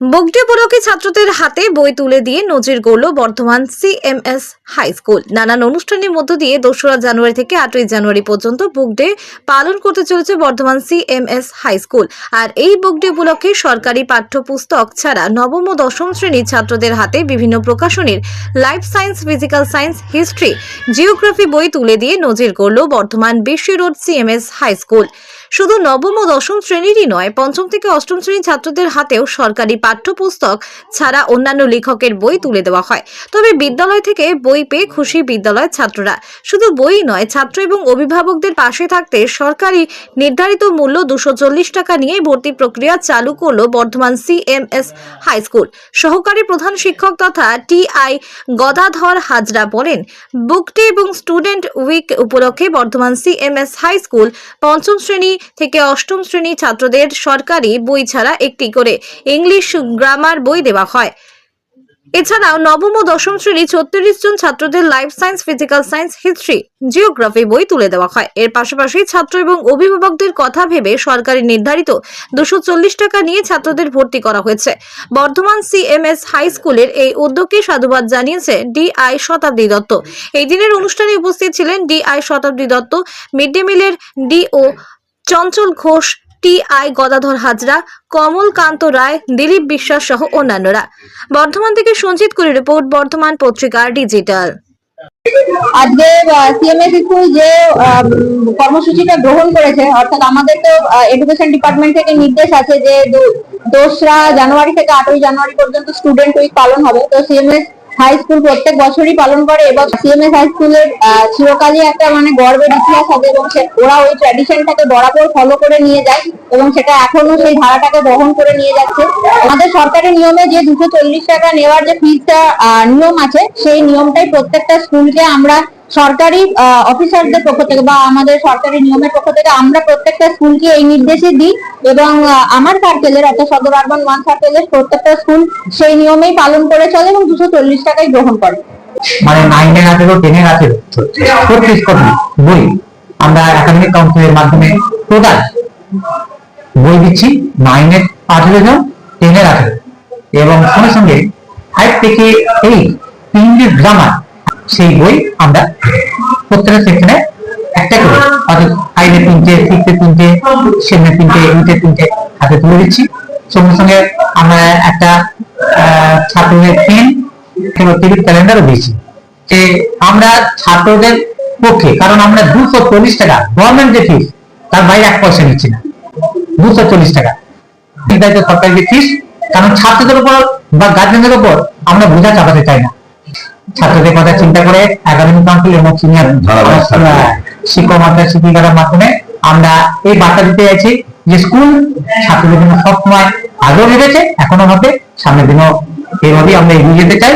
বুক day উপলক্ষে ছাত্রদের হাতে বই তুলে দিয়ে নজির গড়ল বর্ধমান সিএমএস হাই স্কুল। নানান অনুষ্ঠানের মধ্য দিয়ে ২রা জানুয়ারি থেকে ৮ই জানুয়ারি পর্যন্ত বুক ডে পালন করতে চলেছে বর্ধমান সিএমএস হাই স্কুল। আর এই বুক ডে উপলক্ষে সরকারি পাঠ্যপুস্তক ছাড়া নবম ও দশম শ্রেণীর ছাত্রদের হাতে বিভিন্ন প্রকাশনীর life science, physical science, history, geography বই তুলে দিয়ে নজির গড়ল বর্ধমান বিশ্ব রোড সিএমএস হাই স্কুল। শুধু নবম ও দশম শ্রেণীরই নয়, পঞ্চম থেকে অষ্টম শ্রেণীর ছাত্রদের হাতেও সরকারি পাঠ্যপুস্তক ছাড়া অন্যান্য লেখকের বই তুলে দেওয়া হয়। তবে বিদ্যালয় থেকে বই পেয়ে খুশি বিদ্যালয়ের ছাত্ররা। শুধু বই নয়, ছাত্র এবং অভিভাবকদের পাশে থাকতে সরকারি নির্ধারিত মূল্য 240 টাকা নিয়ে ভর্তি প্রক্রিয়া চালু করল বর্ধমান সিএমএস হাই স্কুল। সহকারী প্রধান শিক্ষক তথা টিআই গদাধর হাজরা বলেন, বুক ডে এবং স্টুডেন্ট উইক উপলক্ষে বর্ধমান সিএমএস হাই স্কুল পঞ্চম শ্রেণী থেকে অষ্টম শ্রেণী ছাত্রদের সরকারি বই ছাড়া একটি করে ইংলিশ গ্রামার বই দেওয়া হয়। এছাড়াও নবম ও দশম শ্রেণী 36 জন ছাত্রদের life science, physical science, history, geography বই তুলে দেওয়া হয়। এর পাশাপাশি ছাত্র এবং অভিভাবকদের কথা ভেবে সরকারি নির্ধারিত 240 টাকা নিয়ে ছাত্রদের ভর্তি করা হয়েছে। বর্ধমান সিএমএস হাই স্কুলের এই উদ্যোগকে সাধুবাদ জানিয়েছে ডিআই শতাব্দী দত্ত। এই দিনের অনুষ্ঠানে উপস্থিত ছিলেন ডিআই শতাব্দী দত্ত, মিড ডে মিলের ডিও চঞ্চল ঘোষ, টিআই গদাধর হাজরা, কমলকান্ত রায়, দিলীপ বিশ্বাস সহ অন্যান্যরা। বর্ধমান থেকে সঞ্জিত কুরি রিপোর্ট, বর্ধমান পত্রিকা ডিজিটাল। আজকে সিএমএস স্কুল যে কর্মসূচিটা গ্রহণ করেছে, অর্থাৎ আমাদের তো এডুকেশন ডিপার্টমেন্ট থেকে নির্দেশ আছে যে 2রা জানুয়ারি থেকে 8ই জানুয়ারি পর্যন্ত স্টুডেন্ট উইক পালন হবে। তো সিএমএস হাই স্কুল প্রত্যেক বছরই পালন করে এবং সিএমএস হাই স্কুলের চিরকালই একটা গর্বের ইতিহাস আছে এবং ওরা ওই ট্র্যাডিশনটাকে বরাবর ফলো করে নিয়ে যায় এবং সেটা এখনো সেই ধারাটাকে বহন করে নিয়ে যাচ্ছে। আমাদের সরকারি নিয়মে যে 240 টাকা নেওয়ার যে ফিসটা নিয়ম আছে, সেই নিয়মটাই প্রত্যেকটা স্কুলকে আমরা সরকারি অফিসারদের পক্ষ থেকে বা আমাদের সরকারি নিয়মের পক্ষ থেকে আমরা প্রত্যেকটা স্কুলকে এই নির্দেশই দিই এবং আমার সার্কেলের অর্থাৎ সদর আরবান 1 সার্কেলের প্রত্যেকটা স্কুল সেই নিয়মেই পালন করে চলে এবং 240 টাকাই গ্রহণ করে। মানে 9 এর 10 এর 36 কোটি বই আমরা একাডেমিক কাউন্সিলের মাধ্যমে টোটাল বই দিচ্ছি। 9 এর 18 জন, 10 এর 18 এবং সঙ্গে সঙ্গে 5 থেকে 8 ইংলিশ গ্রামার সেই বই আমরা প্রত্যেকটা সেকশনে একটা করে, অর্থাৎ 5 এর 3টে, 6 এর 3টে, 7 এর 3টে, 8 এর 3টে হাতে তুলে দিচ্ছি। সঙ্গে সঙ্গে আমরা একটা ছাত্রদের পেন টেবিল ক্যালেন্ডারও দিয়েছি যে আমরা ছাত্রদের পক্ষে, কারণ আমরা 240 টাকা গভর্নমেন্ট যে ফিস তার বাইরে 1 পয়সা নিচ্ছি না। 240 টাকা সরকারি যে ফিস, কারণ ছাত্রদের উপর বা গার্জেনদের উপর আমরা বোঝা চাপাতে চাই না। ছাত্রদের কথা চিন্তা করে একাডেমিক কাউন্সিল এবং সিনিয়র শিক্ষক শিক্ষিকার মাধ্যমে আমরা এই বার্তা দিতে চাইছি যে স্কুল ছাত্রদের জন্য সবসময় আগেও লেগেছে, এখনো হবে, সামনের দিনও এইভাবেই আমরা এগিয়ে যেতে চাই।